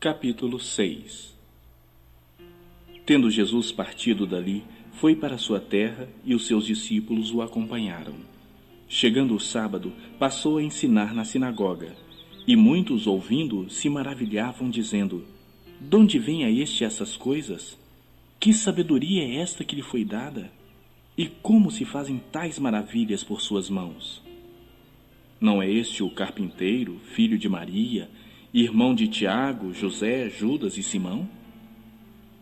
Capítulo 6. Tendo Jesus partido dali, foi para sua terra e os seus discípulos o acompanharam. Chegando o sábado, passou a ensinar na sinagoga, e muitos, ouvindo, se maravilhavam, dizendo: "Donde vem a este essas coisas? Que sabedoria é esta que lhe foi dada? E como se fazem tais maravilhas por suas mãos? Não é este o carpinteiro, filho de Maria, irmão de Tiago, José, Judas e Simão?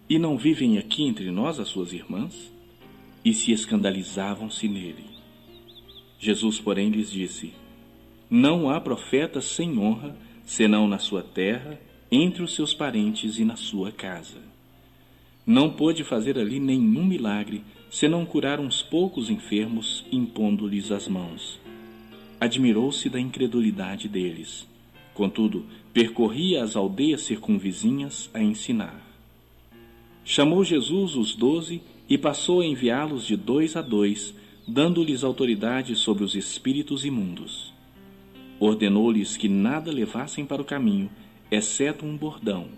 E não vivem aqui entre nós as suas irmãs?" E se escandalizavam-se nele. Jesus, porém, lhes disse: "Não há profeta sem honra, senão na sua terra, entre os seus parentes e na sua casa." Não pôde fazer ali nenhum milagre, senão curar uns poucos enfermos, impondo-lhes as mãos. Admirou-se da incredulidade deles. Contudo, percorria as aldeias circunvizinhas a ensinar. Chamou Jesus os 12 e passou a enviá-los de 2 a 2, dando-lhes autoridade sobre os espíritos imundos. Ordenou-lhes que nada levassem para o caminho, exceto um bordão,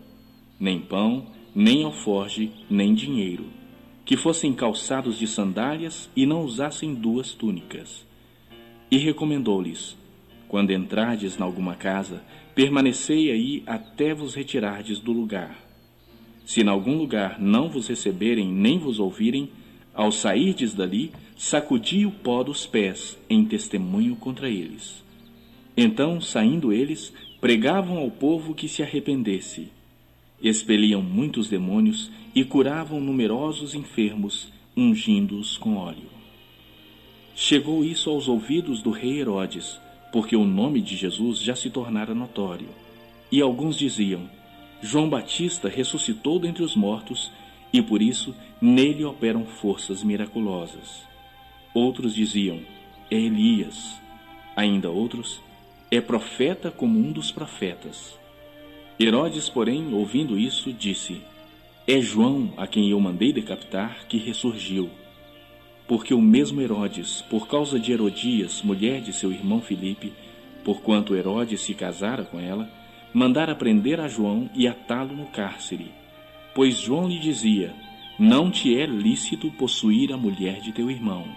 nem pão, nem alforge, nem dinheiro, que fossem calçados de sandálias e não usassem 2 túnicas. E recomendou-lhes: "Quando entrardes nalguma casa, permanecei aí até vos retirardes do lugar. Se em algum lugar não vos receberem nem vos ouvirem, ao sairdes dali, sacudi o pó dos pés em testemunho contra eles." Então, saindo eles, pregavam ao povo que se arrependesse. Expeliam muitos demônios e curavam numerosos enfermos, ungindo-os com óleo. Chegou isso aos ouvidos do rei Herodes, porque o nome de Jesus já se tornara notório. E alguns diziam: "João Batista ressuscitou dentre os mortos, e por isso nele operam forças miraculosas." Outros diziam: "É Elias." Ainda outros: "É profeta como um dos profetas." Herodes, porém, ouvindo isso, disse: "É João, a quem eu mandei decapitar, que ressurgiu." Porque o mesmo Herodes, por causa de Herodias, mulher de seu irmão Filipe, porquanto Herodes se casara com ela, mandara prender a João e atá-lo no cárcere. Pois João lhe dizia: "Não te é lícito possuir a mulher de teu irmão."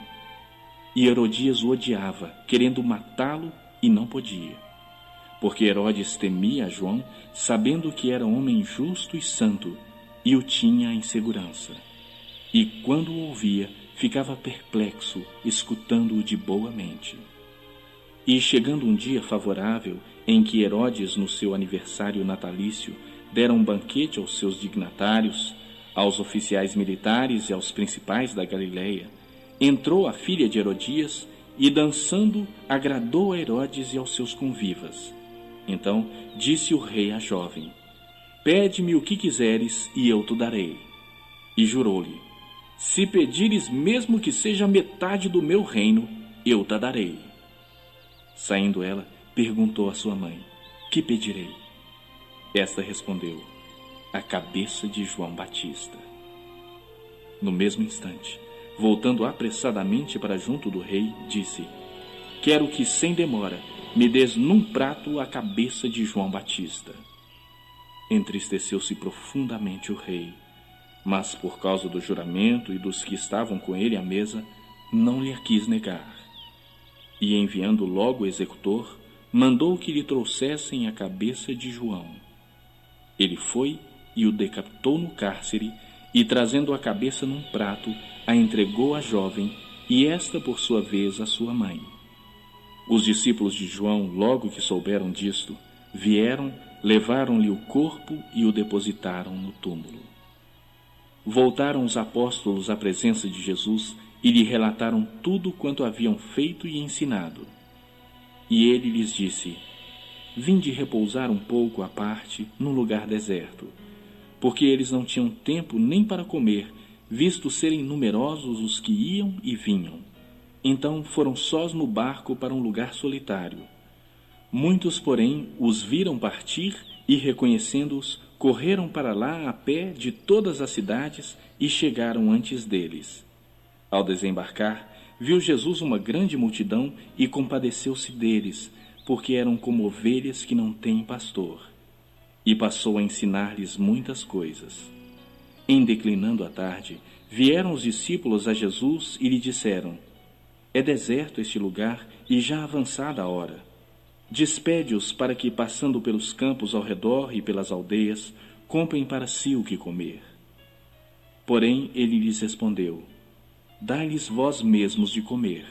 E Herodias o odiava, querendo matá-lo, e não podia. Porque Herodes temia a João, sabendo que era homem justo e santo, e o tinha em segurança. E quando o ouvia, ficava perplexo, escutando-o de boa mente. E chegando um dia favorável, em que Herodes, no seu aniversário natalício, dera um banquete aos seus dignatários, aos oficiais militares e aos principais da Galileia, entrou a filha de Herodias e, dançando, agradou a Herodes e aos seus convivas. Então disse o rei à jovem: "Pede-me o que quiseres e eu te darei." E jurou-lhe: "Se pedires mesmo que seja metade do meu reino, eu te darei." Saindo ela, perguntou à sua mãe: "Que pedirei?" Esta respondeu: "A cabeça de João Batista." No mesmo instante, voltando apressadamente para junto do rei, disse: "Quero que, sem demora, me des num prato a cabeça de João Batista." Entristeceu-se profundamente o rei, mas por causa do juramento e dos que estavam com ele à mesa, não lhe a quis negar. E enviando logo o executor, mandou que lhe trouxessem a cabeça de João. Ele foi e o decapitou no cárcere, e trazendo a cabeça num prato, a entregou à jovem, e esta por sua vez à sua mãe. Os discípulos de João, logo que souberam disto, vieram, levaram-lhe o corpo e o depositaram no túmulo. Voltaram os apóstolos à presença de Jesus e lhe relataram tudo quanto haviam feito e ensinado. E ele lhes disse: "Vinde repousar um pouco à parte, num lugar deserto." Porque eles não tinham tempo nem para comer, visto serem numerosos os que iam e vinham. Então foram sós no barco para um lugar solitário. Muitos, porém, os viram partir e, reconhecendo-os, correram para lá a pé de todas as cidades e chegaram antes deles. Ao desembarcar, viu Jesus uma grande multidão e compadeceu-se deles, porque eram como ovelhas que não têm pastor. e passou a ensinar-lhes muitas coisas. Em declinando a tarde, vieram os discípulos a Jesus e lhe disseram: É deserto este lugar e já avançada a hora. Despede-os para que, passando pelos campos ao redor e pelas aldeias, comprem para si o que comer. Porém ele lhes respondeu: Dai-lhes vós mesmos de comer.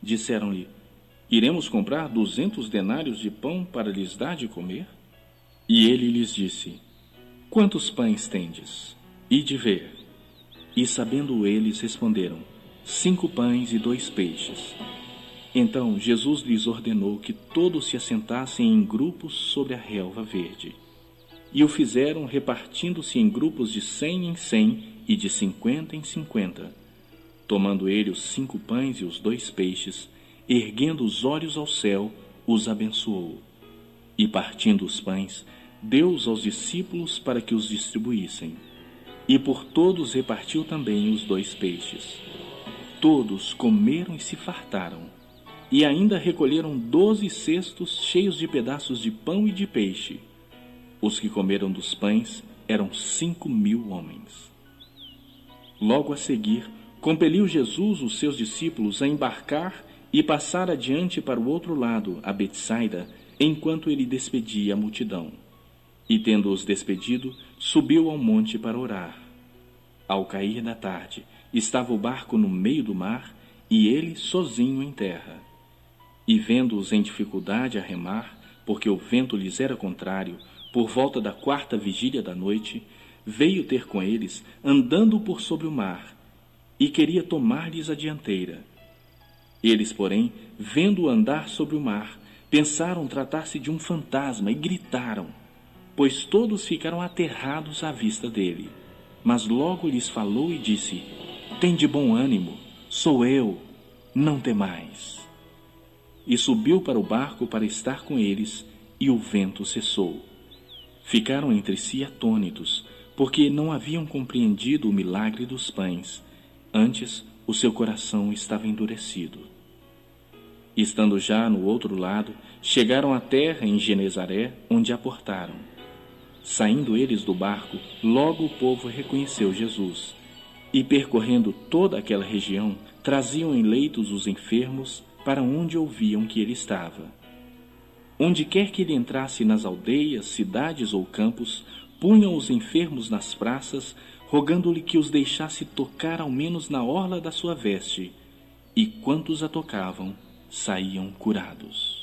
Disseram-lhe: Iremos comprar 200 denários de pão para lhes dar de comer? E ele lhes disse: Quantos pães tendes? Ide ver. E sabendo eles, responderam: 5 pães e 2 peixes. Então Jesus lhes ordenou que todos se assentassem em grupos sobre a relva verde. E o fizeram repartindo-se em grupos de 100 em 100 e de 50 em 50. Tomando ele os 5 pães e os 2 peixes, erguendo os olhos ao céu, os abençoou. E partindo os pães, deu-os aos discípulos para que os distribuíssem. E por todos repartiu também os 2 peixes. Todos comeram e se fartaram. E ainda recolheram 12 cestos cheios de pedaços de pão e de peixe. Os que comeram dos pães eram 5.000 homens. Logo a seguir, compeliu Jesus os seus discípulos a embarcar e passar adiante para o outro lado, a Betsaida, enquanto ele despedia a multidão. E tendo-os despedido, subiu ao monte para orar. Ao cair da tarde, estava o barco no meio do mar e ele sozinho em terra. E vendo-os em dificuldade a remar, porque o vento lhes era contrário, por volta da 4ª vigília da noite, veio ter com eles, andando por sobre o mar, e queria tomar-lhes a dianteira. Eles, porém, vendo-o andar sobre o mar, pensaram tratar-se de um fantasma e gritaram, pois todos ficaram aterrados à vista dele. Mas logo lhes falou e disse: Tende bom ânimo, sou eu, não temais. E subiu para o barco para estar com eles, e o vento cessou. Ficaram entre si atônitos, porque não haviam compreendido o milagre dos pães. Antes, o seu coração estava endurecido. Estando já no outro lado, chegaram à terra em Genezaré, onde aportaram. Saindo eles do barco, logo o povo reconheceu Jesus. E percorrendo toda aquela região, traziam em leitos os enfermos para onde ouviam que ele estava. Onde quer que ele entrasse nas aldeias, cidades ou campos, punham os enfermos nas praças, rogando-lhe que os deixasse tocar ao menos na orla da sua veste, e quantos a tocavam, saíam curados.